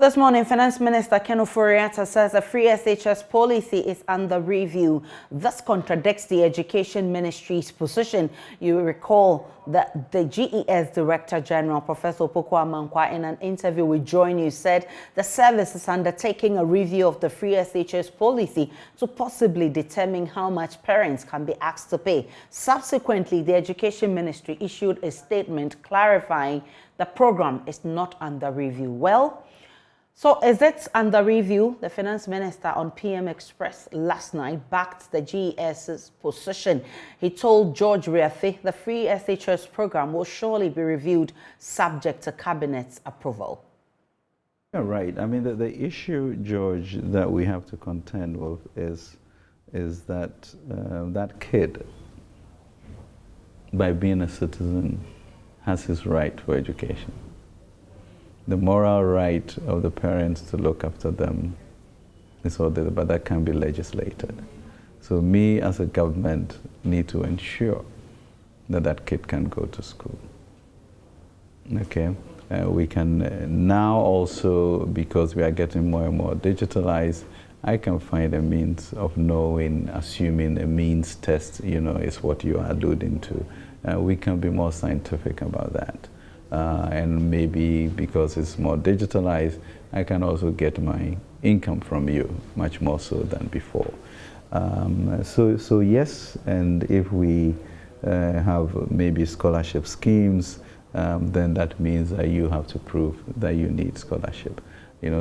This morning, Finance Minister Ken Ofori-Atta says the free SHS policy is under review. This contradicts the Education Ministry's position. You will recall that the GES Director General, Professor Opoku-Amankwa, in an interview with JoyNews said the service is undertaking a review of the free SHS policy to possibly determine how much parents can be asked to pay. Subsequently, the Education Ministry issued a statement clarifying the program is not under review. Well, so is it under review? The Finance Minister on PM Express last night backed the GES's position. He told George Riafe the free SHS program will surely be reviewed subject to Cabinet's approval. Yeah, right. I mean, the issue, George, that we have to contend with is that that kid, by being a citizen, has his right for education. The moral right of the parents to look after them is all there, but that can be legislated. So me as a government need to ensure that that kid can go to school. Okay, we can now also, because we are getting more and more digitalized, I can find a means of knowing, assuming a means test, is what you are alluding to. We can be more scientific about that. And maybe because it's more digitalized, I can also get my income from you much more so than before. So yes, and if we have maybe scholarship schemes, then that means that you have to prove that you need scholarship.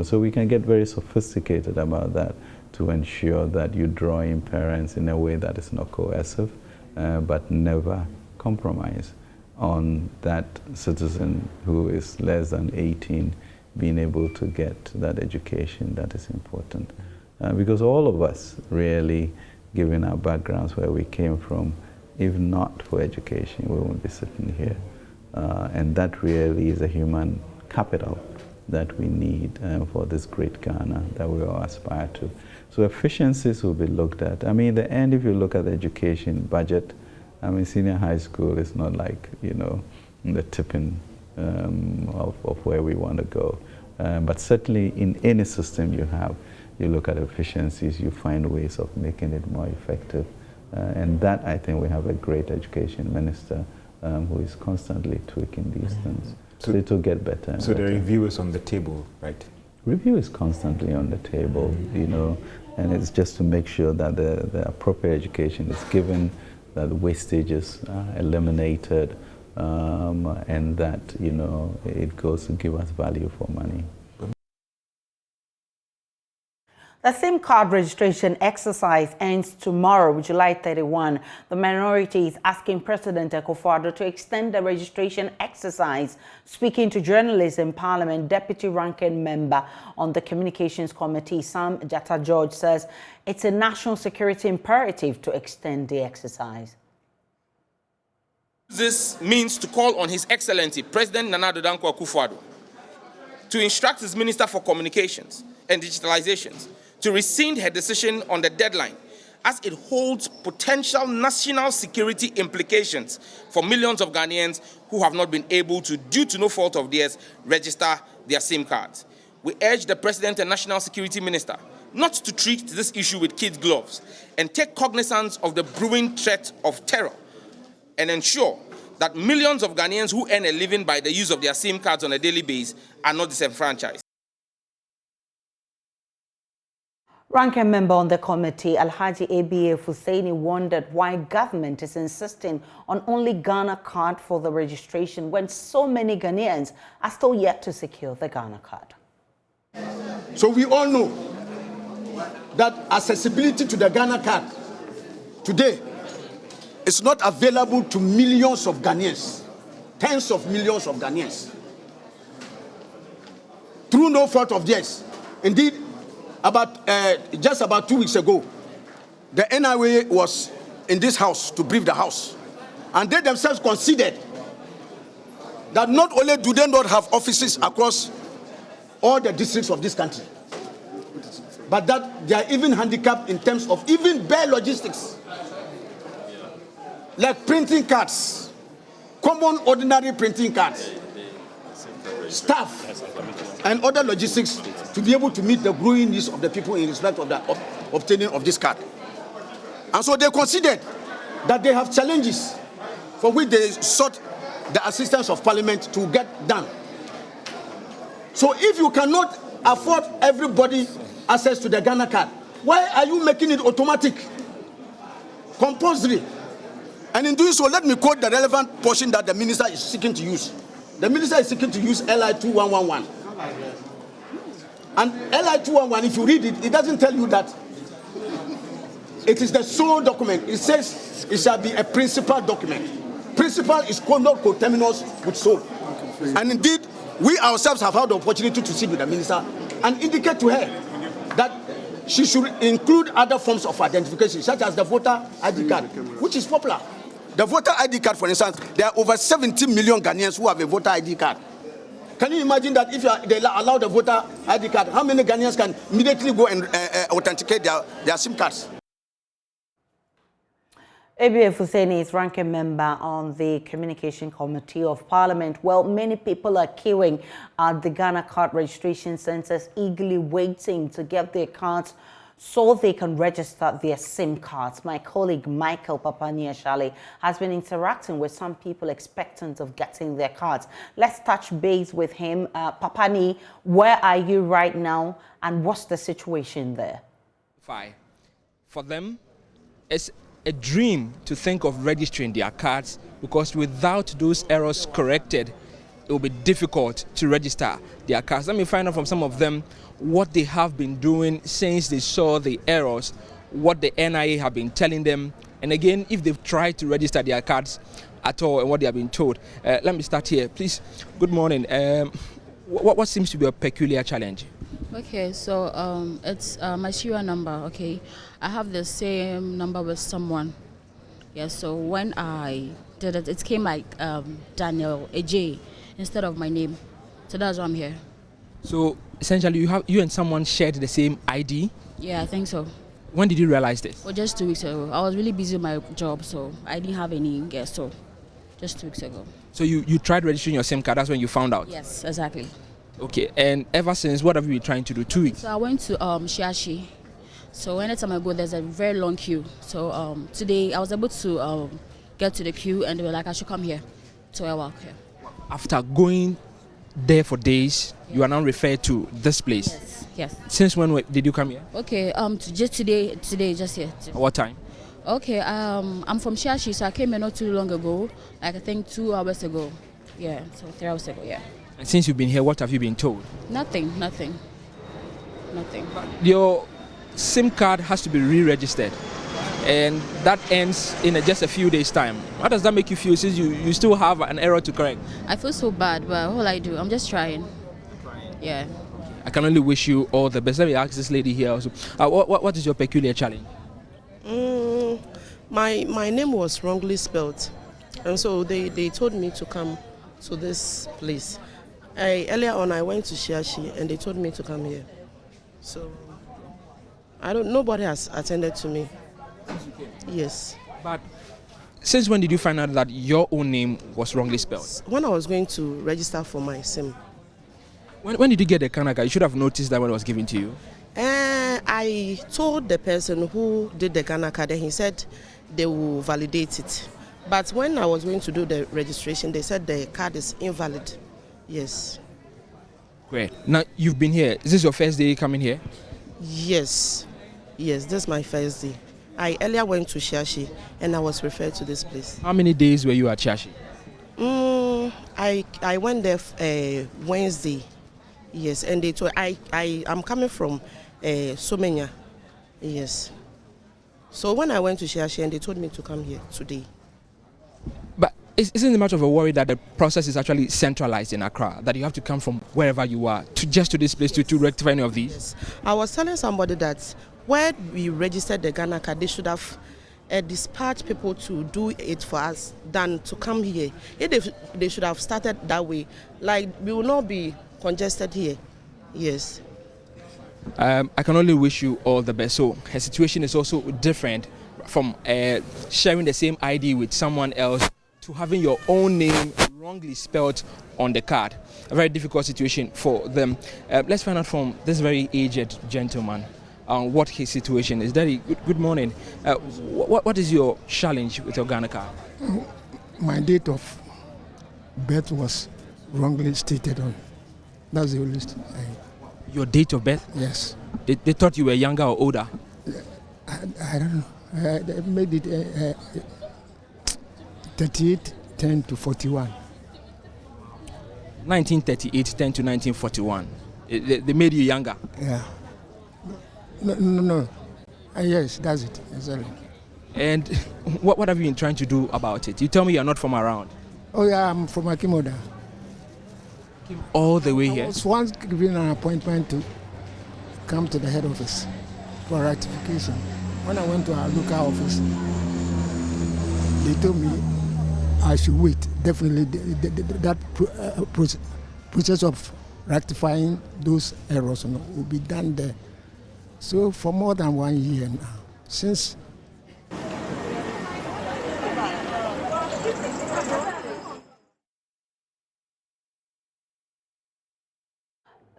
So we can get very sophisticated about that to ensure that you draw in parents in a way that is not coercive, but never compromise on that citizen who is less than 18 being able to get that education that is important. Because all of us really, given our backgrounds where we came from, if not for education, we won't be sitting here. And that really is a human capital that we need for this great Ghana that we all aspire to. So efficiencies will be looked at. I mean, in the end, if you look at the education budget, I mean, senior high school is not like, the tipping of where we want to go. But certainly in any system you look at efficiencies, you find ways of making it more effective. And that, I think, we have a great education minister who is constantly tweaking these things. So it will get better. So the review is on the table, right? Review is constantly on the table, and it's just to make sure that the appropriate education is given, that wastages are eliminated, and that, it goes to give us value for money. The SIM card registration exercise ends tomorrow, July 31. The minority is asking President Akufo-Addo to extend the registration exercise. Speaking to journalists in Parliament, Deputy Ranking Member on the Communications Committee, Sam Jatta George, says it's a national security imperative to extend the exercise. This means to call on His Excellency President Nana Addo Dankwa Akufo-Addo to instruct his Minister for Communications and Digitalizations to rescind her decision on the deadline, as it holds potential national security implications for millions of Ghanaians who have not been able to, due to no fault of theirs, register their SIM cards. We urge the President and National Security Minister not to treat this issue with kid gloves and take cognizance of the brewing threat of terror and ensure that millions of Ghanaians who earn a living by the use of their SIM cards on a daily basis are not disenfranchised. Ranking member on the committee, Alhaji ABA Hussaini, wondered why government is insisting on only Ghana card for the registration when so many Ghanaians are still yet to secure the Ghana card. So we all know that accessibility to the Ghana card today is not available to millions of Ghanaians, tens of millions of Ghanaians, through no fault of theirs. Indeed, just about 2 weeks ago, the NIA was in this house to brief the house, and they themselves considered that not only do they not have offices across all the districts of this country, but that they are even handicapped in terms of even bare logistics, like printing cards, common ordinary printing cards. staff and other logistics to be able to meet the growing needs of the people in respect of the obtaining of this card. And so they considered that they have challenges for which they sought the assistance of Parliament to get done. So if you cannot afford everybody access to the Ghana card, why are you making it automatic, compulsory? And in doing so, let me quote the relevant portion that the minister is seeking to use. The minister is seeking to use LI 2111. And LI 211, if you read it, it doesn't tell you that it is the sole document. It says it shall be a principal document. Principal is not coterminous with sole. And indeed, we ourselves have had the opportunity to sit with the minister and indicate to her that she should include other forms of identification, such as the voter ID card, which is popular. The voter ID card, for instance, there are over 70 million Ghanaians who have a voter ID card. Can you imagine that if they allow the voter ID card, how many Ghanaians can immediately go and authenticate their SIM cards? Ibrahim Husseini is ranking member on the Communication Committee of Parliament. Well, many people are queuing at the Ghana card registration centers, eagerly waiting to get their cards so they can register their SIM cards. My colleague Michael Papani-Ashale has been interacting with some people expectant of getting their cards. Let's touch base with him. Papani, where are you right now and what's the situation there? Fine. For them, it's a dream to think of registering their cards, because without those errors corrected, it will be difficult to register their cards. Let me find out from some of them what they have been doing since they saw the errors, what the NIA have been telling them, and again, if they've tried to register their cards at all and what they have been told. Let me start here. Please, good morning. What seems to be a peculiar challenge? Okay, so it's my serial number, okay. I have the same number with someone. Yeah, so when I did it, it came like Daniel AJ instead of my name. So that's why I'm here. So essentially you and someone shared the same ID? Yeah, I think so. When did you realize this? Well, just 2 weeks ago. I was really busy with my job, so I didn't have any guests, so just 2 weeks ago. So you tried registering your SIM card, that's when you found out? Yes, exactly. Okay, and ever since, what have you been trying to do? 2 weeks? So I went to Shiashi. So anytime I go, there's a very long queue. So today I was able to get to the queue, and they were like, I should come here. So I walk here. After Going there for days, you are now referred to this place? Yes, yes. Since when did you come here? Okay, just today, just here. What time? Okay, I'm from Shiashi, so I came here not too long ago, like I think 2 hours ago. Yeah, so 3 hours ago, yeah. And since you've been here, what have you been told? Nothing. Your SIM card has to be re-registered, and that ends in just a few days' time. How does that make you feel, since you still have an error to correct? I feel so bad, but all I do, I'm just trying. Yeah. I can only wish you all the best. Let me ask this lady here also. What is your peculiar challenge? My name was wrongly spelled, and so they told me to come to this place. Earlier on, I went to Shiashi, and they told me to come here. So nobody has attended to me. Yes. But since when did you find out that your own name was wrongly spelled? When I was going to register for my SIM. When did you get the Ghana card? You should have noticed that when it was given to you. I told the person who did the Ghana card, and he said they will validate it. But when I was going to do the registration, they said the card is invalid. Yes. Great. Now, you've been here. Is this your first day coming here? Yes, this is my first day. I earlier went to Shiashi, and I was referred to this place. How many days were you at Shiashi? I went there Wednesday. Yes, and they told I'm coming from Somenya. Yes. So when I went to Shiashi, and they told me to come here today. But isn't it much of a worry that the process is actually centralized in Accra, that you have to come from wherever you are to this place to rectify any of these? Yes. I was telling somebody that where we registered the Ghana card, they should have dispatched people to do it for us than to come here. They should have started that way. Like, we will not be congested here. Yes. I can only wish you all the best. So her situation is also different from sharing the same ID with someone else to having your own name wrong wrongly spelled on the card. A very difficult situation for them. Let's find out from this very aged gentleman what his situation is. Daddy, good morning. What is your challenge with your Ghana card? My date of birth was wrongly stated on. That's the only thing. Your date of birth? Yes. They thought you were younger or older? I don't know. They made it 38, 10 to 41. 1938, 10 to 1941. They made you younger? Yeah. No. Yes, that's it. Exactly. And what have you been trying to do about it? You tell me you're not from around. Oh, yeah, I'm from Akimoda. All the way I here? was once given an appointment to come to the head office for ratification. When I went to our local office, they told me I should wait. Definitely, that process of rectifying those errors will be done there. So for more than 1 year now, since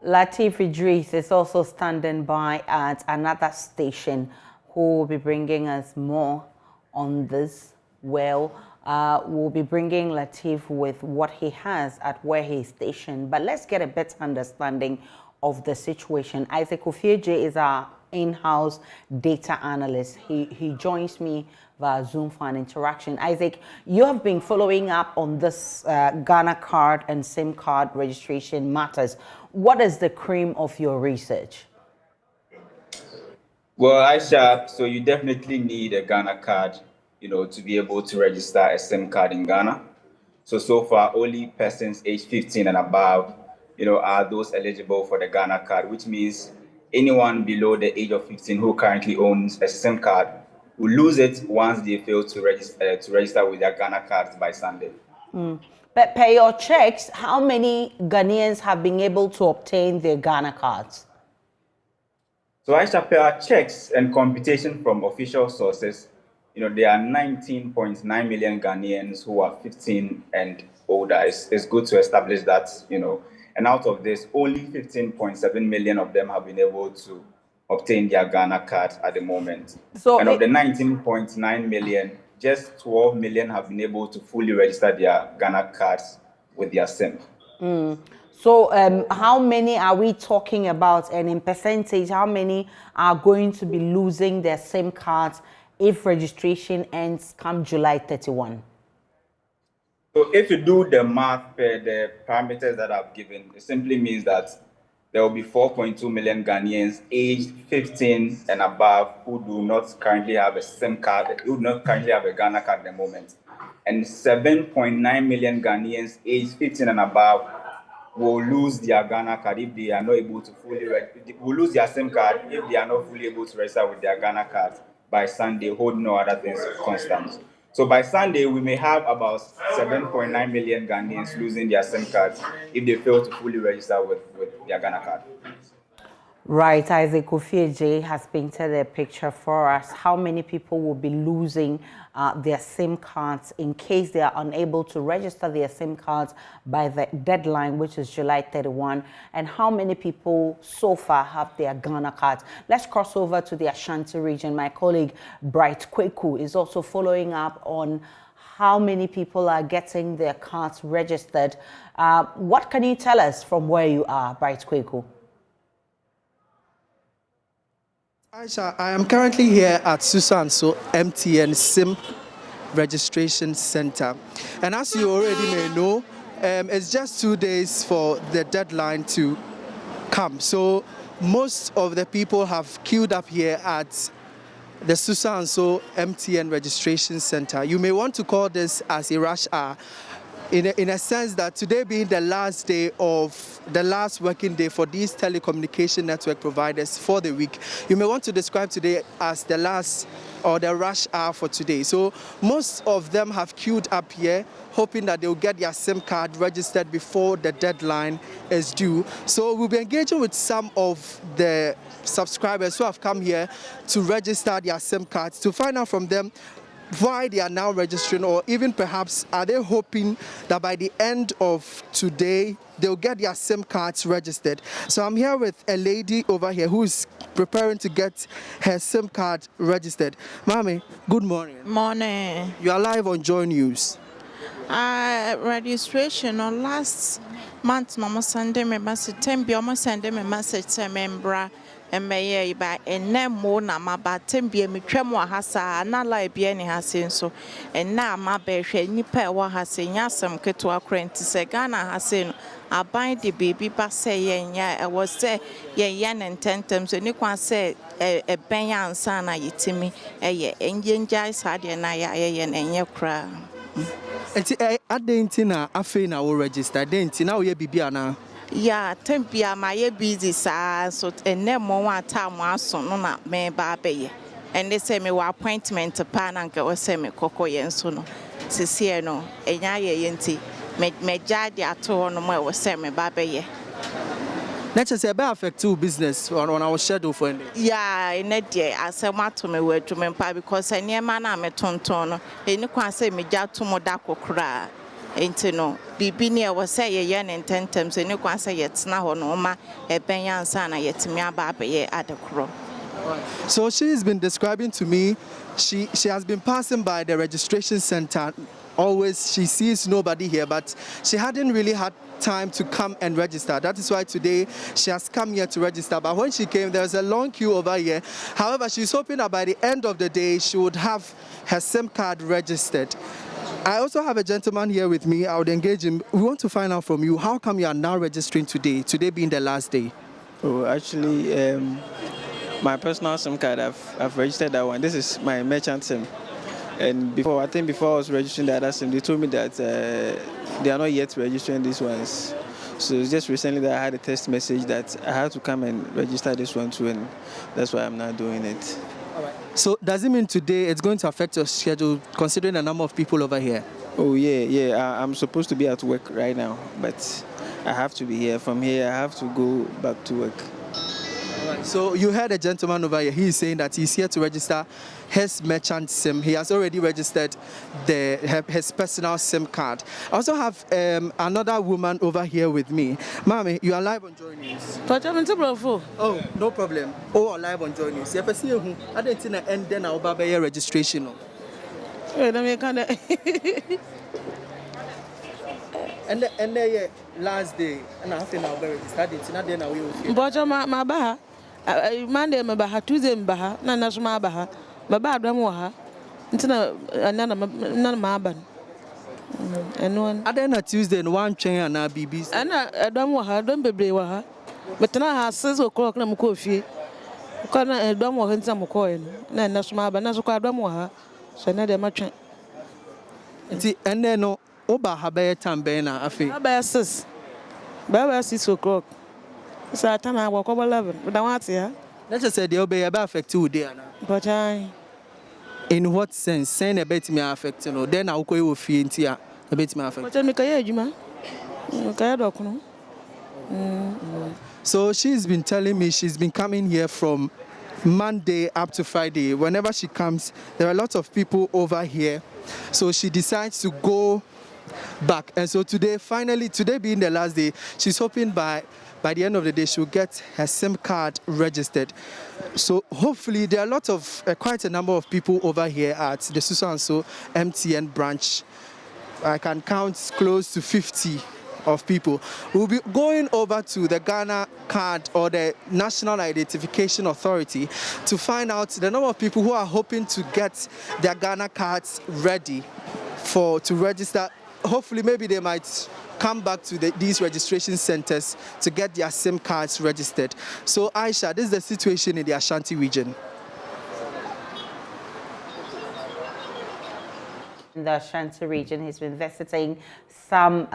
Latif Idris is also standing by at another station who will be bringing us more on this. Well, we'll be bringing Latif with what he has at where he's stationed. But let's get a better understanding of the situation. Isaac Ofieje is our in-house data analyst. He joins me via Zoom for an interaction. Isaac, you have been following up on this Ghana card and SIM card registration matters. What is the cream of your research? Well, Aisha, so you definitely need a Ghana card, to be able to register a SIM card in Ghana. So far, only persons aged 15 and above, are those eligible for the Ghana card, which means anyone below the age of 15 who currently owns a SIM card will lose it once they fail to register with their Ghana cards by Sunday. But per your checks, how many Ghanaians have been able to obtain their Ghana cards? So Aisha, per our checks and computation from official sources, there are 19.9 million Ghanaians who are 15 and older. It's good to establish that, and out of this, only 15.7 million of them have been able to obtain their Ghana cards at the moment. And of the 19.9 million, just 12 million have been able to fully register their Ghana cards with their SIM. So how many are we talking about? And in percentage, how many are going to be losing their SIM cards if registration ends come July 31? So if you do the math per the parameters that I've given, it simply means that there will be 4.2 million Ghanaians aged 15 and above who do not currently have a SIM card, who do not currently have a Ghana card at the moment. And 7.9 million Ghanaians aged 15 and above will lose their Ghana card if they are not able to will lose their SIM card if they are not fully able to register with their Ghana cards by Sunday, hold no other things constant. So by Sunday, we may have about 7.9 million Ghanaians losing their SIM cards if they fail to fully register with their Ghana card. Right, Isaac Ofieje has painted a picture for us. How many people will be losing their SIM cards in case they are unable to register their SIM cards by the deadline, which is July 31, and how many people so far have their Ghana cards? Let's cross over to the Ashanti region. My colleague Bright Kweku is also following up on how many people are getting their cards registered. What can you tell us from where you are, Bright Kweku? Aisha, I am currently here at Susanso MTN SIM Registration Center. And as you already may know, it's just 2 days for the deadline to come. So most of the people have queued up here at the Susanso MTN Registration Center. You may want to call this as a rush hour, in a sense that today being the last working day for these telecommunication network providers for the week, you may want to describe today as the last or the rush hour for today. So most of them have queued up here, hoping that they'll get their SIM card registered before the deadline is due. So we'll be engaging with some of the subscribers who have come here to register their SIM cards to find out from them why they are now registering, or even perhaps are they hoping that by the end of today they'll get their SIM cards registered. So I'm here with a lady over here who is preparing to get her SIM card registered. Mommy, good morning. Morning. You are live on JoyNews. Registration on last month, Mama sending me message. Tembi almost sending me message to membra. And may by a name more na ma but Tembi me tremo hasa na like be any hasin so and now my bear nipa wa hasin yasam keto akrenti se Ghana hasin I bind the baby but say yeah I was say yan and 10 times and you can say a benya sana yitimi a engine jais had ya na ya and ya cry. Enti na afe na wo register denti na wo ye bibia na. Yeah, tempia my busy so and then more time was no na me baby. And they say me wa appointment to pan and go say me cocoa yen sono. Sisi no, and ya yenti. Me jadi ato no more was say me baby. Let's say about affect to business on our schedule for any. Yeah, in a day I say what to me word to me because I near man am a tonton. And you can say me ja to modako cry. Ain't no bibi near was say yen and 10 times and you can say it's now no ma a benyan sana yet me baby at the crow. So she's been describing to me she has been passing by the registration center. Always she sees nobody here, but she hadn't really had time to come and register. That is why today she has come here to register. But when she came, there was a long queue over here. However, she's hoping that by the end of the day she would have her SIM card registered. I also have a gentleman here with me. I would engage him. We want to find out from you, how come you are now registering today being the last day? Oh, actually, my personal SIM card, I've registered that one. This is my merchant SIM. And before I was registering the other SIM, they told me that they are not yet registering these ones. So it's just recently that I had a text message that I had to come and register this one too, and that's why I'm not doing it. All right. So does it mean today it's going to affect your schedule, considering the number of people over here? Oh yeah. I'm supposed to be at work right now, but I have to be here. From here, I have to go back to work. All right. So you heard a gentleman over here. He is saying that he's here to register his merchant SIM. He has already registered his personal SIM card. I also have another woman over here with me. Mommy, you are live on JoyNews. Oh, no problem. Oh, live on JoyNews. You see who? I didn't see end then our baby registration. Wait, let me kind of. And the last day, and I think I'll be registered. It's not then I will. But my baha, Monday, my baha, Tuesday, baha, Nana's my baha. Baba Adamwaha, none of my ban. And one Adena Tuesday and one chain and BB. And Adamwaha, don't be braver. But now has 6 o'clock, no coffee. Can I don't want some coin? Then that's my banana, Adamwaha, so another much. And then no Oba Habaya Tambena, I think. About 6. Baba 6 o'clock. So I time I walk over 11, but I want to. Let's just say they'll be about affect 2 days. But in what sense? Saying a bit me affect, you know, then I'll go with you into a bit me affect. But I make a Juma. So she's been telling me she's been coming here from Monday up to Friday. Whenever she comes, there are lots of people over here. So she decides to go back. And so today being the last day, she's hoping by the end of the day she'll get her SIM card registered. So hopefully there are quite a number of people over here at the Susanso MTN branch. I can count close to 50 of people. We'll be going over to the Ghana card or the National Identification Authority to find out the number of people who are hoping to get their Ghana cards ready to register. Hopefully maybe they might come back to these registration centers to get their SIM cards registered. So Aisha, this is the situation in the Ashanti region. In the Ashanti region, he's been visiting some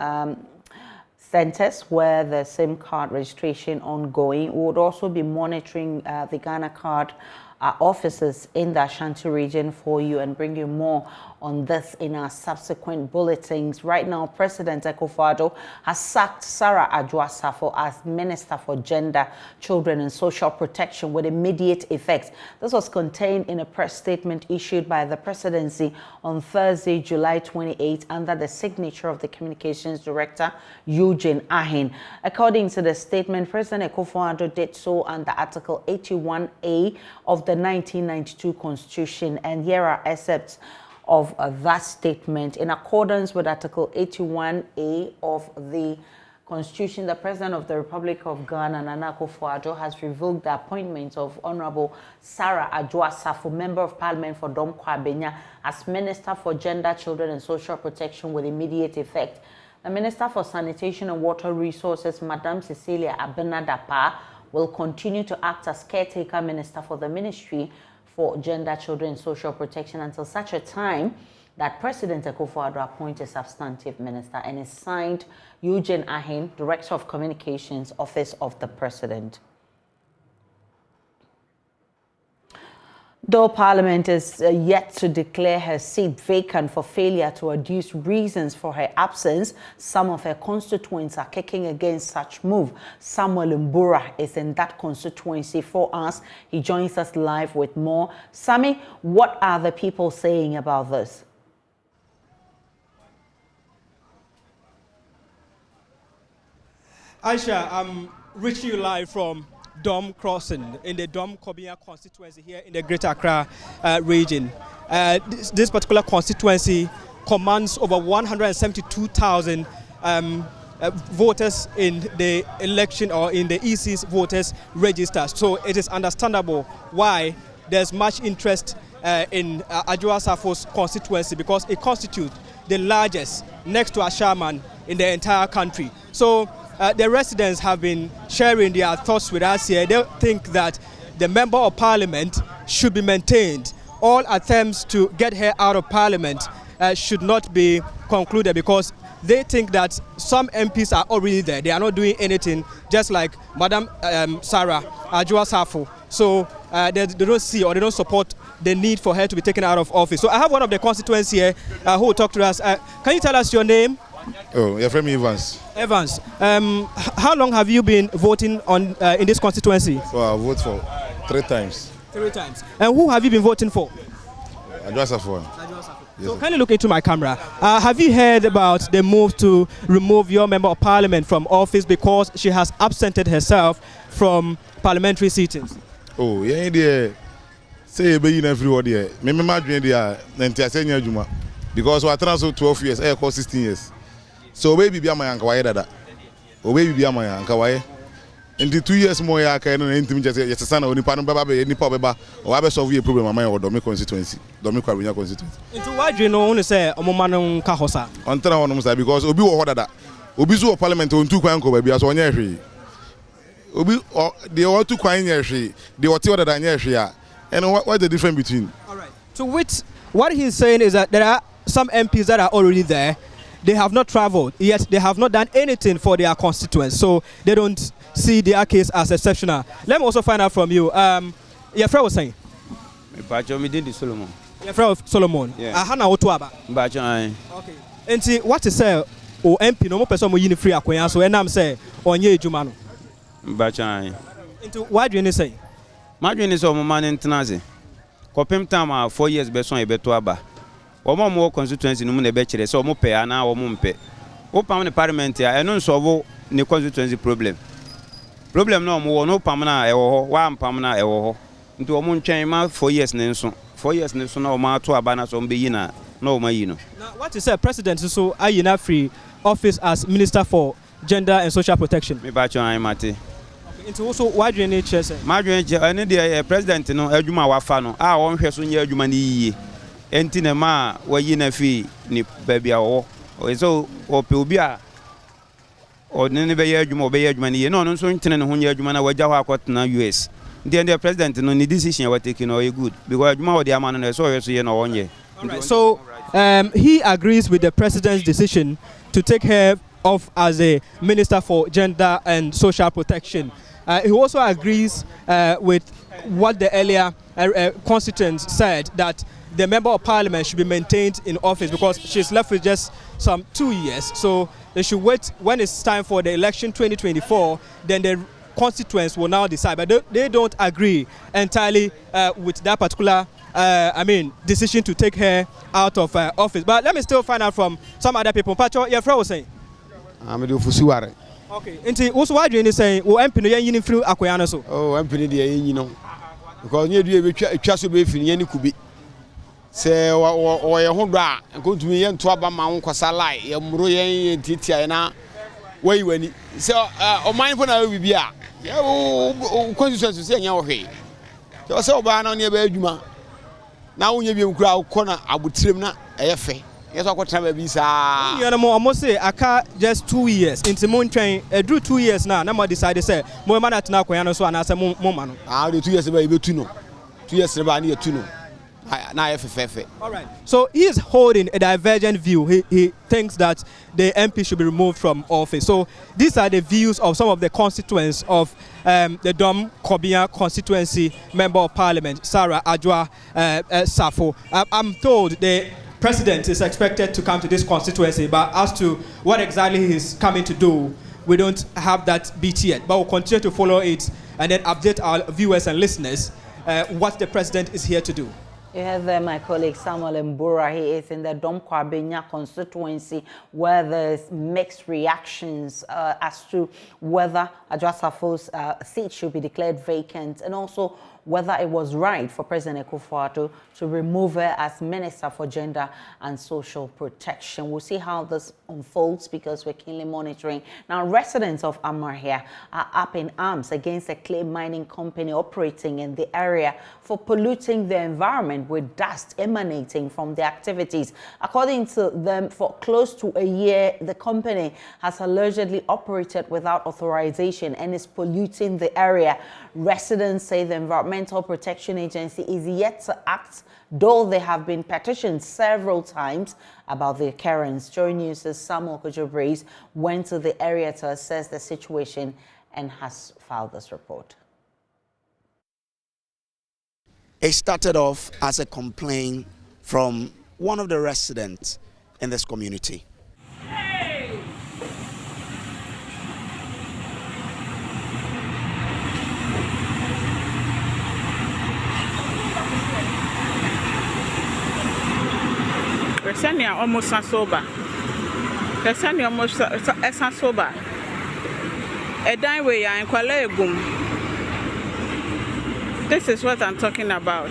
centers where the SIM card registration ongoing. We would also be monitoring the Ghana card our offices in the Ashanti region for you and bring you more on this in our subsequent bulletins. Right now, President Akufo-Addo has sacked Sarah Adwoa-Safo as Minister for Gender, Children and Social Protection with immediate effect. This was contained in a press statement issued by the presidency on Thursday, July 28, under the signature of the Communications Director, Eugene Ahin. According to the statement, President Akufo-Addo did so under Article 81A of the 1992 Constitution, and here are excerpts of that statement. In accordance with Article 81A of the Constitution, the President of the Republic of Ghana, Nana Akufo-Addo, has revoked the appointment of Honorable Sarah Adwoa-Safo, Member of Parliament for Dom Kwabenya, as Minister for Gender, Children and Social Protection with immediate effect. The Minister for Sanitation and Water Resources, Madam Cecilia Abena-Dapa, will continue to act as caretaker minister for the Ministry for Gender, Children and Social Protection until such a time that President Akufo-Addo appoints a substantive minister, and is signed Eugene Ahin, Director of Communications, Office of the President. Though Parliament is yet to declare her seat vacant for failure to adduce reasons for her absence, some of her constituents are kicking against such move. Samuel Mbura is in that constituency for us. He joins us live with more. Sammy, what are the people saying about this? Aisha, I'm reaching you live from Dom Crossing in the Dom Kobia constituency here in the Greater Accra region. This particular constituency commands over 172,000 voters in the election or in the EC's voters register. So it is understandable why there's much interest in Adwoa-Safo's constituency, because it constitutes the largest next to Ashaman in the entire country. So the residents have been sharing their thoughts with us here. They think that the Member of Parliament should be maintained. All attempts to get her out of Parliament should not be concluded, because they think that some MPs are already there. They are not doing anything, just like Madam Sarah Adwoa-Safo. So they don't see or they don't support the need for her to be taken out of office. So I have one of the constituents here who will talk to us. Can you tell us your name? Oh, you're from Evans. Evans, how long have you been voting on in this constituency? So I vote for 3 times. 3 times. And who have you been voting for? Adwoa-Safo. Yes, so can you look into my camera? Have you heard about the move to remove your Member of Parliament from office because she has absented herself from parliamentary sittings? Oh, yeah, dear. Say you be in everywhere there. Me imagine there 90 Juma, because we are transfer 12 years, I call 16 years. So baby be my uncle dada. O baby be my uncle why? In the 2 years more ya can intimate just son of Nipan Baba any papa or I solve a problem my or Domi constituency. Domi Caribbean constituency. Into why do you know only say Omoman Kahosa? On Tana because Obi or dada. Obizu of Parliament on 2 Kwanko baby as one year. Obi they all 2 Kwan year she, they were 2 other year. And what's the difference between? All right. So what he's saying is that there are some MPs that are already there. They have not traveled, yet they have not done anything for their constituents, so they don't see their case as exceptional. Let me also find out from you. Your friend was saying? Me did Solomon. Your friend Solomon? Yeah. Hana Otuaba? Okay. And see, what is say, o MP no more person mo yini free akoya, so enam say, onye ejuma no. Into why do you say? My dream is on man in Tanazi. Copim time 4 years beson e beto aba. Omo mo constituency no mu na be kire so mo pe ana o mo mpe. O pam ne parliament ya eno solve ne constituency problem. Problem no mo no pam na e wo ho, wa pam na e wo ho. Nti o mo ntwen ma 4 years ne nso. 4 years ne so na o ma to aba na so mbe yi na o ma yi no. Now what you say president so ayina free office as Minister for Gender and Social Protection. Me ba cho an mate. Into also why do you need chair say? My dream any the president no adwuma wa fa no a won hwe so nya adwuma ni yiye. Enti na ma wayi na fi ni baby awo so ope obi a odene be ye adwuma obe ye adwuma ni ye no no so ntene ne ho nya adwuma na wagya ho akotena US. The president no ni decision we take no good because adwuma odi ama no so ye no wonye. So he agrees with the president's decision to take her off as a Minister for Gender and Social Protection. He also agrees with what the earlier constituents said, that the member of parliament should be maintained in office because she's left with just some 2 years. So they should wait when it's time for the election 2024, then the constituents will now decide. But they don't agree entirely with that particular decision to take her out of office. But let me still find out from some other people. Pacho, your friend was saying. I'm a fusuare. Okay. Inti also why do you say o MP no yin firi akoya so? Oh, MP dey yin no. Because you do twa so be fini yin kubi. Say o ye ho do a nko tumi yen to aba ma nkosa lai ye muro yen titia na wai wani. Say o man for na we bia. O constituency say nya wo hwe. So say oba na ne ba adwuma. Na wonye bi nkura ukona abutirem na eyefe. Yes, I got time visa. You know, almost say I can't just 2 years. Into moon train, drew 2 years now. Now I decided say more man at now. So and I say more man. Ah, the 2 years about you 2 years about near 2 Now FFF. All right. So he is holding a divergent view. He thinks that the MP should be removed from office. So these are the views of some of the constituents of the Dom Kobia constituency member of parliament, Sarah Adwa Safo. I'm told the president is expected to come to this constituency, but as to what exactly he's coming to do, we don't have that beat yet. But we'll continue to follow it and then update our viewers and listeners what the president is here to do. You have there my colleague Samuel Mbura. He is in the Dom Kwabenya constituency where there's mixed reactions as to whether Adwa Safo's seat should be declared vacant and also whether it was right for President Akufo-Addo to remove her as Minister for Gender and Social Protection. We'll see how this unfolds because we're keenly monitoring. Now, residents of Amahia are up in arms against a clay mining company operating in the area for polluting the environment with dust emanating from the activities. According to them, for close to a year, the company has allegedly operated without authorization and is polluting the area. Residents say the Environmental Protection Agency is yet to act, though there have been petitions several times about the occurrence. JoyNews' Samuel Kujobreeze went to the area to assess the situation and has filed this report. It started off as a complaint from one of the residents in this community. Persania almost sober. Persania almost sober. A dime way and Qualegum. This is what I'm talking about.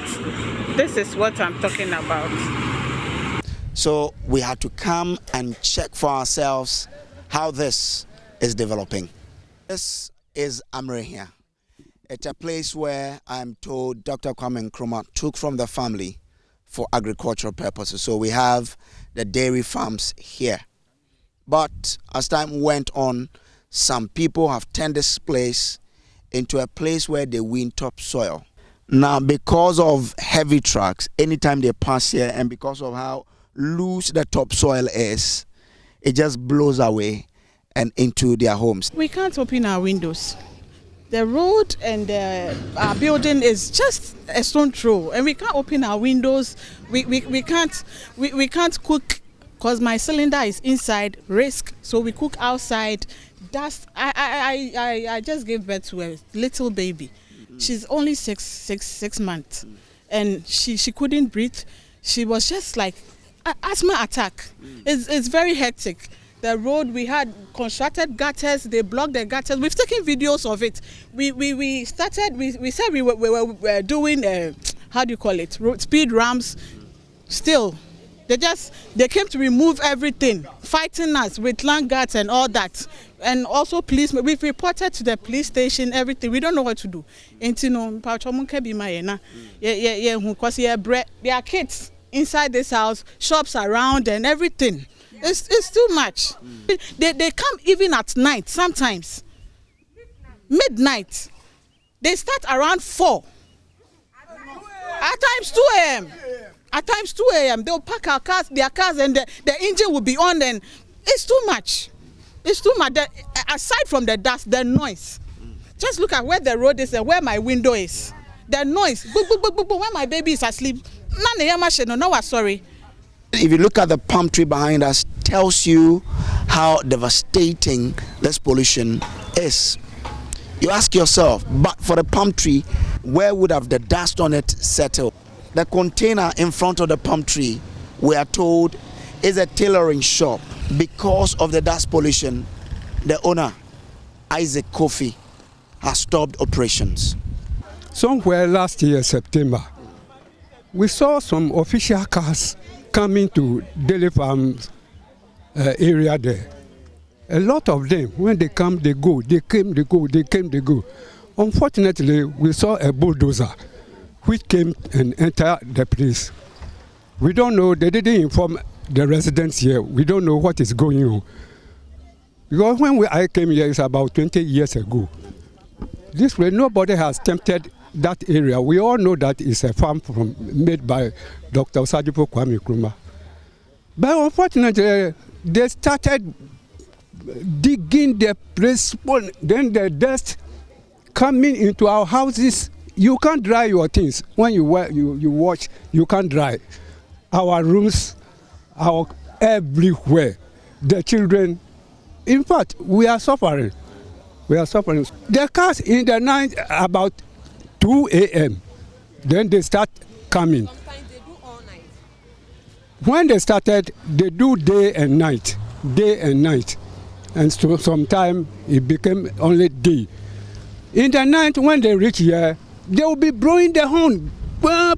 This is what I'm talking about. So we had to come and check for ourselves how this is developing. This is Amrehia. It's a place where I'm told Dr. Kwame Nkrumah took from the family for agricultural purposes. So we have the dairy farms here. But as time went on, some people have turned this place into a place where they win topsoil. Now, because of heavy trucks, anytime they pass here and because of how loose the topsoil is, it just blows away and into their homes. We can't open our windows. The road and our building is just a stone throw, and we can't open our windows. We can't cook because my cylinder is inside. Risk, so we cook outside. Dust. I just gave birth to a little baby. She's only six months, and she couldn't breathe. She was just like asthma attack. It's very hectic. The road, we had constructed gutters, they blocked the gutters. We've taken videos of it. We said we were doing how do you call it, speed ramps. Still, they came to remove everything, fighting us with land guards and all that. And also police, we've reported to the police station, everything. We don't know what to do. There are kids inside this house, shops around and everything. It's too much. They come even at night sometimes. Midnight. They start around 4. At times 2 a.m. At times 2 a.m. They'll park their cars and the engine will be on, and it's too much. It's too much. Aside from the dust, the noise. Just look at where the road is and where my window is. The noise, when my baby is asleep, no, sorry. If you look at the palm tree behind us, tells you how devastating this pollution is. You ask yourself, but for the palm tree, where would have the dust on it settled? The container in front of the palm tree, we are told, is a tailoring shop. Because of the dust pollution, the owner, Isaac Kofi, has stopped operations. Somewhere last year, September, we saw some official cars coming to Daily Farms area there. A lot of them, when they come, they go. They came, they go. They came, they go. Unfortunately, we saw a bulldozer which came and entered the place. We don't know, they didn't inform the residents here. We don't know what is going on. Because when I came here, it's about 20 years ago. This way, nobody has tempted that area. We all know that it's a farm made by Dr. Osagyefo Kwame Nkrumah. But unfortunately, they started digging the place, then the dust coming into our houses. You can't dry your things. When you wash, you can't dry. Our rooms, everywhere. The children, in fact, we are suffering. We are suffering. The cars in the night about 2 a.m. Then they start coming. Sometimes they do all night. When they started, they do day and night. And so sometimes it became only day. In the night, when they reach here, they will be blowing the horn. Then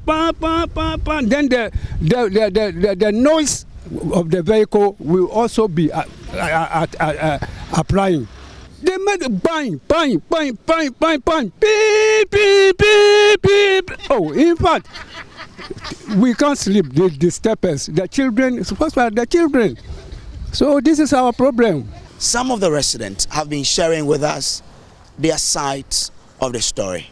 the noise of the vehicle will also be applying. They made a bang, beep, beep, beep, beep. Oh, in fact, we can't sleep. They disturb us. The children, especially the children. So this is our problem. Some of the residents have been sharing with us their sides of the story.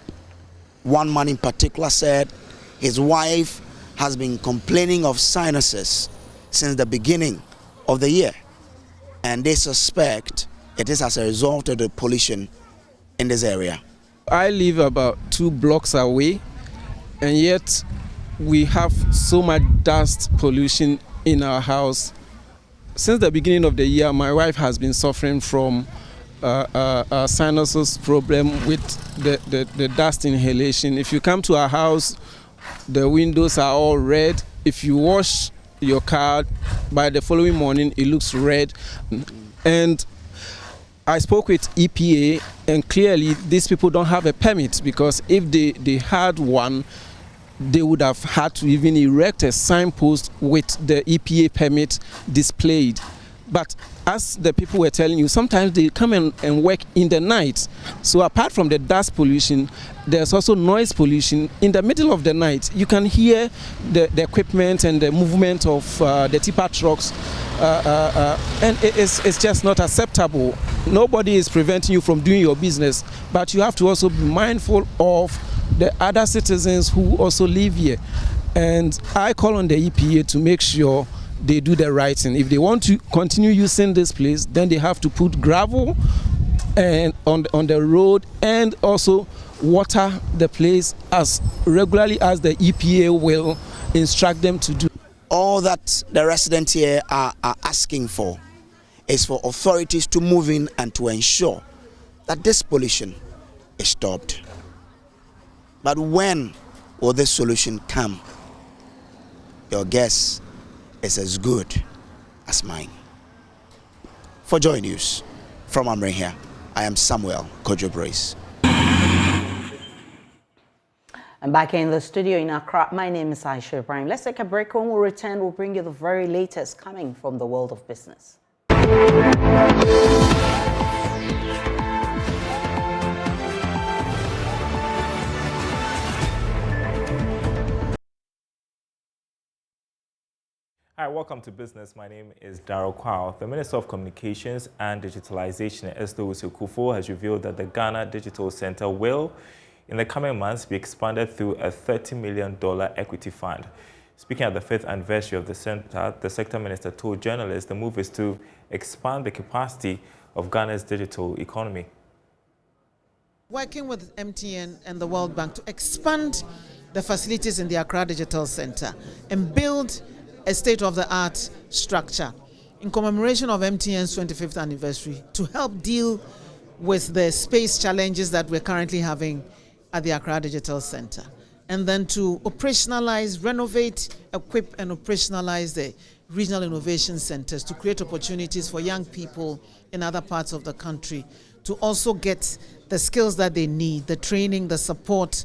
One man in particular said his wife has been complaining of sinuses since the beginning of the year, and they suspect it is as a result of the pollution in this area. I live about 2 blocks away, and yet we have so much dust pollution in our house. Since the beginning of the year, my wife has been suffering from a sinuses problem with the dust inhalation. If you come to our house, the windows are all red. If you wash your car, by the following morning, it looks red. And I spoke with EPA, and clearly these people don't have a permit, because if they had one, they would have had to even erect a signpost with the EPA permit displayed. But as the people were telling you, sometimes they come and work in the night. So apart from the dust pollution, there's also noise pollution. In the middle of the night, you can hear the equipment and the movement of the tipper trucks, and it's just not acceptable. Nobody is preventing you from doing your business, but you have to also be mindful of the other citizens who also live here. And I call on the EPA to make sure they do the right thing. If they want to continue using this place, then they have to put gravel and on the road, and also water the place as regularly as the EPA will instruct them to do. All that the residents here are asking for is for authorities to move in and to ensure that this pollution is stopped. But when will this solution come? Your guess is as good as mine. For JoyNews, from Amrehia, I am Samuel Kojo Brace. And back in the studio in Accra, my name is Aisha Ibrahim. Let's take a break. When we return, we'll bring you the very latest coming from the world of business. Hi, welcome to Business. My name is Darryl Kwao. The Minister of Communications and Digitalization, Esther Usu-Kufo, has revealed that the Ghana Digital Center will, in the coming months, be expanded through a $30 million equity fund. Speaking at the 5th anniversary of the center, the sector minister told journalists the move is to expand the capacity of Ghana's digital economy. Working with MTN and the World Bank to expand the facilities in the Accra Digital Center and build a state-of-the-art structure in commemoration of MTN's 25th anniversary to help deal with the space challenges that we're currently having at the Accra Digital Center. And then to operationalize, renovate, equip, and operationalize the regional innovation centers to create opportunities for young people in other parts of the country to also get the skills that they need, the training, the support,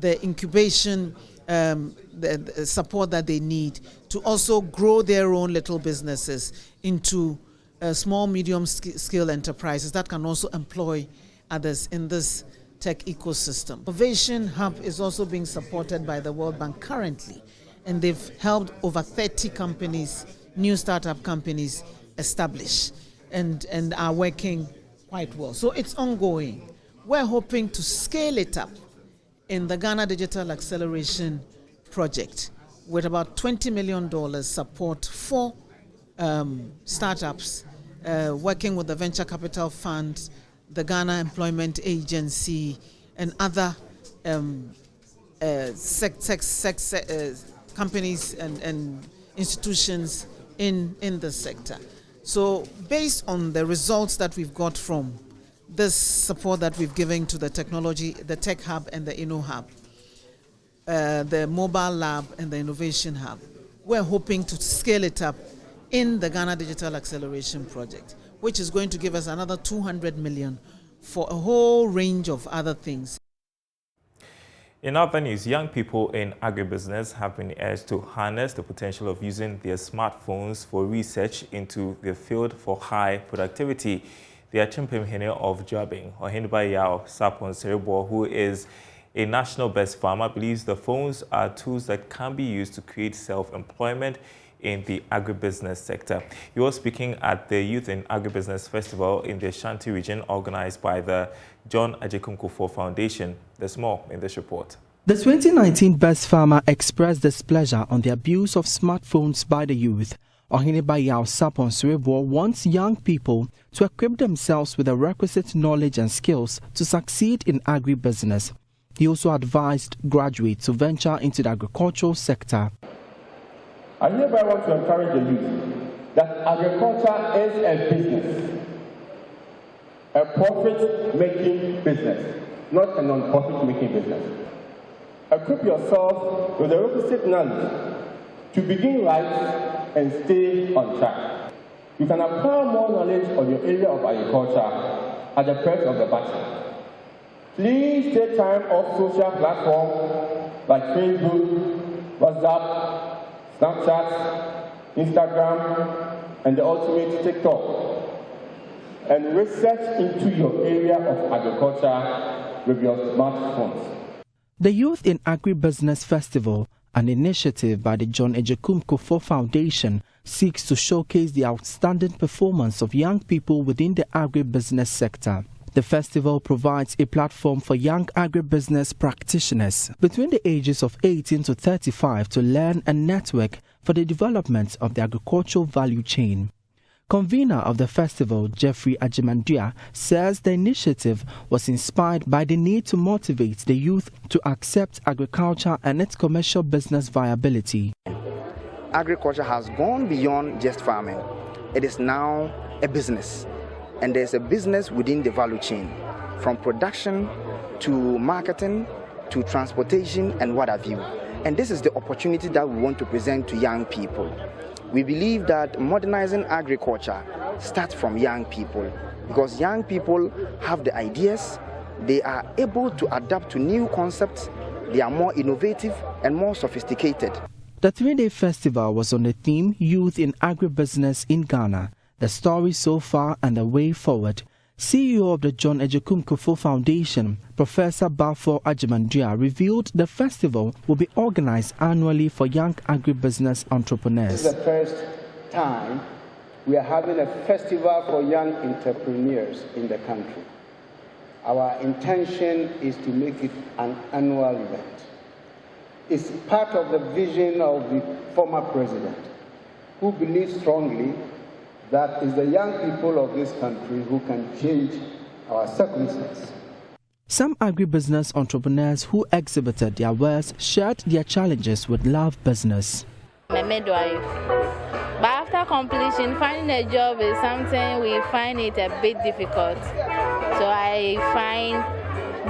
the incubation, the support that they need to also grow their own little businesses into small, medium-scale enterprises that can also employ others in this tech ecosystem. Innovation Hub is also being supported by the World Bank currently, and they've helped over 30 companies, new startup companies, establish and are working quite well. So it's ongoing. We're hoping to scale it up in the Ghana Digital Acceleration Project with about $20 million support for startups, working with the Venture Capital Fund, the Ghana Employment Agency, and other companies and institutions in the sector. So based on the results that we've got from this support that we've given to the technology, the Tech Hub and the Inno Hub, the Mobile Lab and the Innovation Hub, we're hoping to scale it up in the Ghana Digital Acceleration Project, which is going to give us another 200 million for a whole range of other things. In other news, young people in agribusiness have been urged to harness the potential of using their smartphones for research into the field for high productivity. The Achimpemhene of Joabing, Ohenba Yao Sapon Serebo, who is a national best farmer, believes the phones are tools that can be used to create self-employment in the agribusiness sector. He was speaking at the Youth in Agribusiness Festival in the Ashanti region organized by the John Agyekum Kufuor Foundation. There's more in this report. The 2019 Best Farmer expressed displeasure on the abuse of smartphones by the youth. Oheneba Yao Sapon Serebo wants young people to equip themselves with the requisite knowledge and skills to succeed in agribusiness. He also advised graduates to venture into the agricultural sector. I hereby want to encourage the youth that agriculture is a business, a profit-making business, not a non-profit-making business. Equip yourself with the requisite knowledge to begin right and stay on track. You can acquire more knowledge on your area of agriculture at the press of the button. Please take time off social platforms like Facebook, WhatsApp, Snapchat, Instagram, and the ultimate TikTok, and research into your area of agriculture with your smartphones. The Youth in Agribusiness Festival, an initiative by the John Agyekum Kufuor Foundation, seeks to showcase the outstanding performance of young people within the agribusiness sector. The festival provides a platform for young agribusiness practitioners between the ages of 18 to 35 to learn and network for the development of the agricultural value chain. Convener of the festival, Jeffrey Ajimandua, says the initiative was inspired by the need to motivate the youth to accept agriculture and its commercial business viability. Agriculture has gone beyond just farming. It is now a business. And there's a business within the value chain, from production to marketing to transportation and what have you. And this is the opportunity that we want to present to young people. We believe that modernizing agriculture starts from young people, because young people have the ideas, they are able to adapt to new concepts, they are more innovative and more sophisticated. The 3-day festival was on the theme Youth in Agribusiness in Ghana. The story so far and the way forward. CEO of the John Agyekum Kufuor Foundation, Professor Bafo Ajimandua, revealed the festival will be organized annually for young agribusiness entrepreneurs. This is the first time we are having a festival for young entrepreneurs in the country. Our intention is to make it an annual event. It's part of the vision of the former president, who believes strongly that it's the young people of this country who can change our circumstances. Some agribusiness entrepreneurs who exhibited their wares shared their challenges with Love Business. I'm a midwife, but after completion, finding a job is something we find it a bit difficult. So I find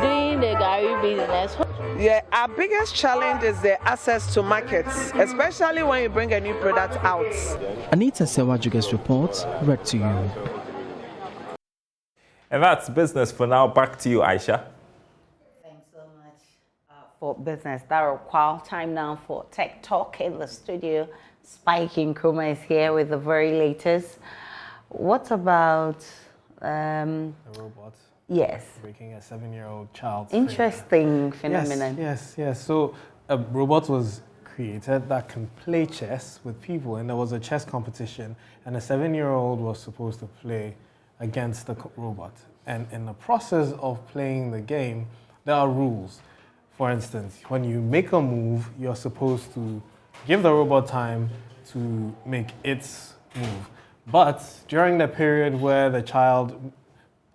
doing the Gary business. Yeah, our biggest challenge is the access to markets, especially when you bring a new product out. Anita Sewajuge's report, read to you. And that's business for now. Back to you, Aisha. Thanks so much for business. Darryl Kwao. Time now for Tech Talk in the studio. Spike Nkrumah is here with the very latest. What about a robot? Yes. Breaking a 7-year-old child's Interesting phenomenon. Yes. So a robot was created that can play chess with people, and there was a chess competition, and a 7-year-old was supposed to play against the robot. And in the process of playing the game, there are rules. For instance, when you make a move, you're supposed to give the robot time to make its move. But during the period where the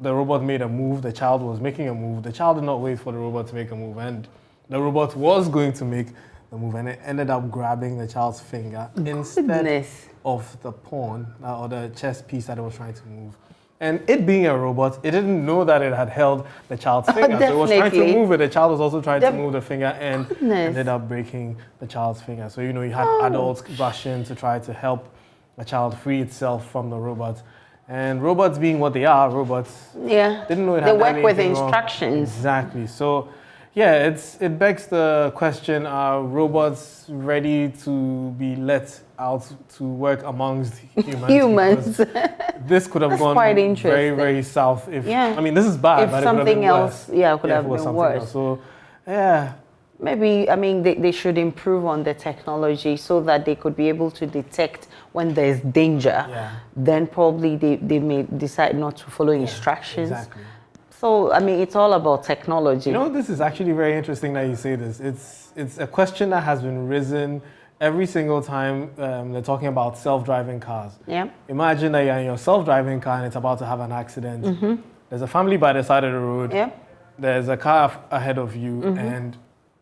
robot made a move, the child was making a move, the child did not wait for the robot to make a move, and the robot was going to make the move, and it ended up grabbing the child's finger instead of the pawn or the chess piece that it was trying to move. And it being a robot, it didn't know that it had held the child's finger. So it was trying to move it. The child was also trying to move the finger and ended up breaking the child's finger. So, you had adults rush in to try to help the child free itself from the robot. And robots being what they are, robots didn't know it had They work with anything wrong. instructions. Exactly. So, yeah, it begs the question, are robots ready to be let out to work amongst humans? This could have gone very, very south. I mean, this is bad, if but something it else, could have been been worse. So, yeah. Maybe, they should improve on the technology so that they could be able to detect when there's danger. Then probably they may decide not to follow instructions. Exactly. So, it's all about technology. This is actually very interesting that you say this. It's a question that has been risen every single time they're talking about self-driving cars. Yeah. Imagine that you're in your self-driving car and it's about to have an accident. There's a family by the side of the road. Yeah. There's a car ahead of you, and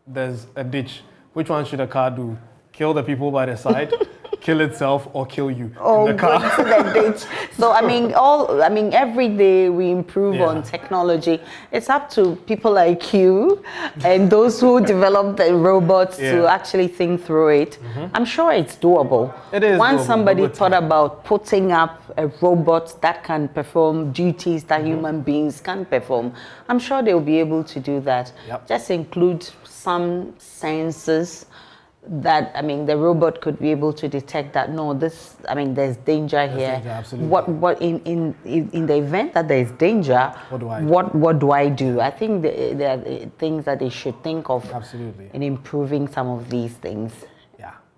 there's a ditch. Which one should a car do? Kill the people by the side, kill itself, or kill you in the car? Go into the ditch. So every day we improve on technology. It's up to people like you and those who develop the robots to actually think through it. I'm sure it's doable. It is. Once doable, somebody thought about putting up a robot that can perform duties that human beings can perform, I'm sure they'll be able to do that. Just include some sensors that the robot could be able to detect that there's danger here. Absolutely. What in the event that there's danger, what do I do? I think there are things that they should think of in improving some of these things.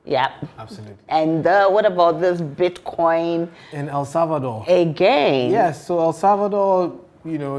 Yeah. Absolutely. And what about this Bitcoin in El Salvador? Again. Yes, so El Salvador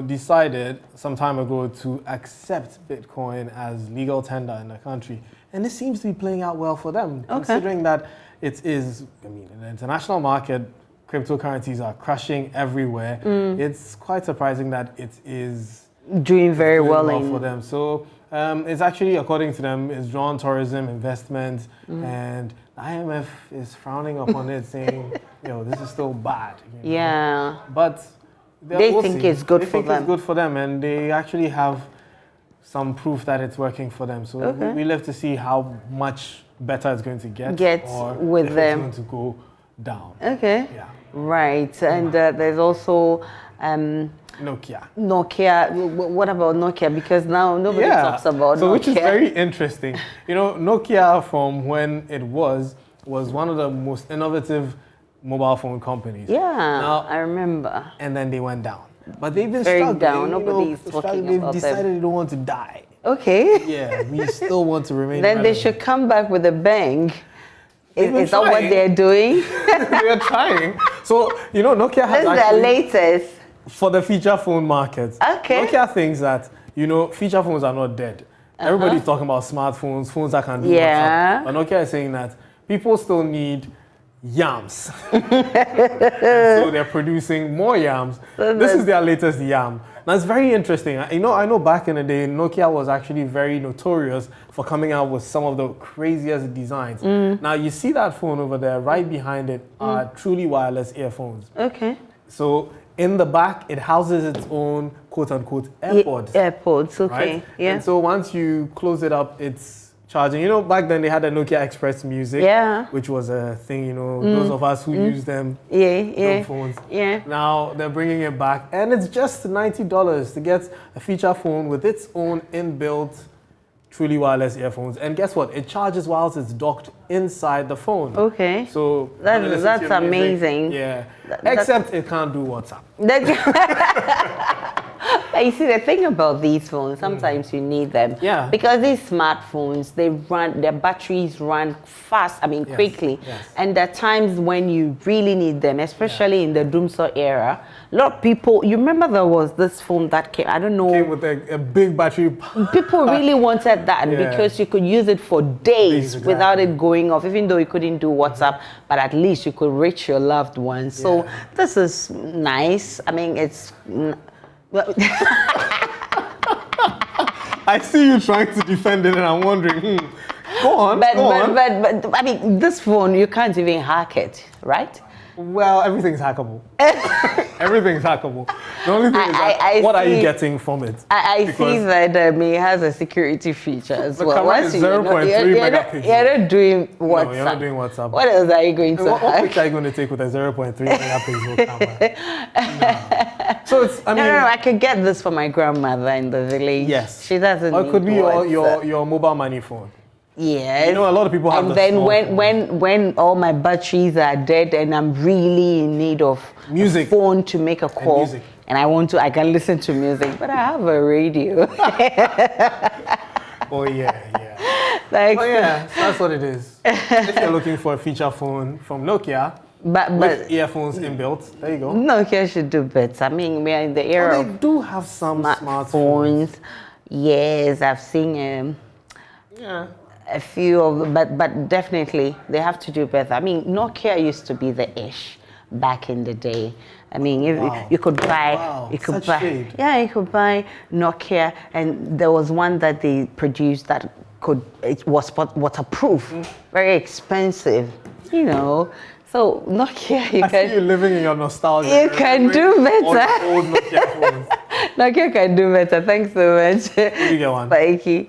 decided some time ago to accept Bitcoin as legal tender in the country. And this seems to be playing out well for them, considering that it is, in the international market, cryptocurrencies are crashing everywhere. It's quite surprising that it is doing very well for them. So it's actually, according to them, it's drawn tourism, investment, and the IMF is frowning upon it, saying, this is still bad. Yeah. But they think it's good for them. They think it's good for them, and they actually have some proof that it's working for them. So we live to see how much better it's going to get or with if them. It's going to go down. Okay. Yeah. Right. And there's also Nokia. What about Nokia? Because now nobody talks about Nokia. So which is very interesting. Nokia, from when it was one of the most innovative mobile phone companies. Yeah, now, I remember. And then they went down. But they've been very struggling. Down. Nobody's talking they've about decided them. they don't want to die. Okay. Yeah, we still want to remain Then relevant. they should come back with a bang. Is that what they're doing? They're trying. So, Nokia has This is their latest. For the feature phone market. Okay. Nokia thinks that, feature phones are not dead. Everybody's talking about smartphones, phones that can do WhatsApp. But Nokia is saying that people still need yams. So they're producing more yams. This is their latest yam. Now it's very interesting. I know back in the day, Nokia was actually very notorious for coming out with some of the craziest designs. Now you see that phone over there, right behind it are truly wireless earphones. Okay. So in the back, it houses its own quote-unquote AirPods. AirPods, okay, right? yeah. And so once you close it up, it's charging. Back then they had the Nokia Express Music, which was a thing, those of us who use them, phones. Yeah. Now they're bringing it back, and it's just $90 to get a feature phone with its own inbuilt truly wireless earphones. And guess what? It charges whilst it's docked inside the phone. Okay. So that's amazing. Yeah. Except it can't do WhatsApp. You see, the thing about these phones, sometimes you need them. Yeah. Because these smartphones, their batteries run fast, quickly. Yes. And there are times when you really need them, especially in the Doomsaw era. A lot of people, you remember there was this phone that came, I don't know. Came with a big battery. People really wanted that because you could use it for days without it going off, even though you couldn't do WhatsApp, but at least you could reach your loved ones. So this is nice. It's... I see you trying to defend it, and I'm wondering, go on. But this phone, you can't even hack it, right? Well, everything's hackable. Everything's hackable. The only thing is what are you getting from it? I see that it has a security feature as well. The camera is 0.3 megapixels. You're not doing WhatsApp. No, you're not doing WhatsApp. What else are you going to hack? What picture are you going to take with a 0.3 megapixel camera? No. So it's, No, I could get this for my grandmother in the village. Yes. She doesn't Or it could be WhatsApp. your mobile money phone. Yes. A lot of people have. And then when all my batteries are dead and I'm really in need of a phone to make a call, and I can listen to music, but I have a radio. Oh yeah. That's what it is. If you're looking for a feature phone from Nokia, with earphones inbuilt, there you go. Nokia should do better. We are in the era they do have some smartphones. Yes, I've seen a few of them, but definitely they have to do better. Nokia used to be the ish back in the day. You could buy, you could buy Nokia, and there was one that they produced that it was waterproof, very expensive, So Nokia, I see you living in your nostalgia. You can do better. Old Nokia phones. Nokia can do better. Thanks so much. You get one. Thank you.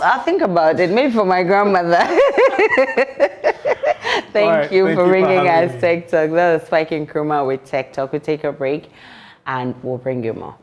I'll think about it. Maybe for my grandmother. Thank you for bringing us Tech Talk. That was Spike and Kruma with Tech Talk. We'll take a break and we'll bring you more.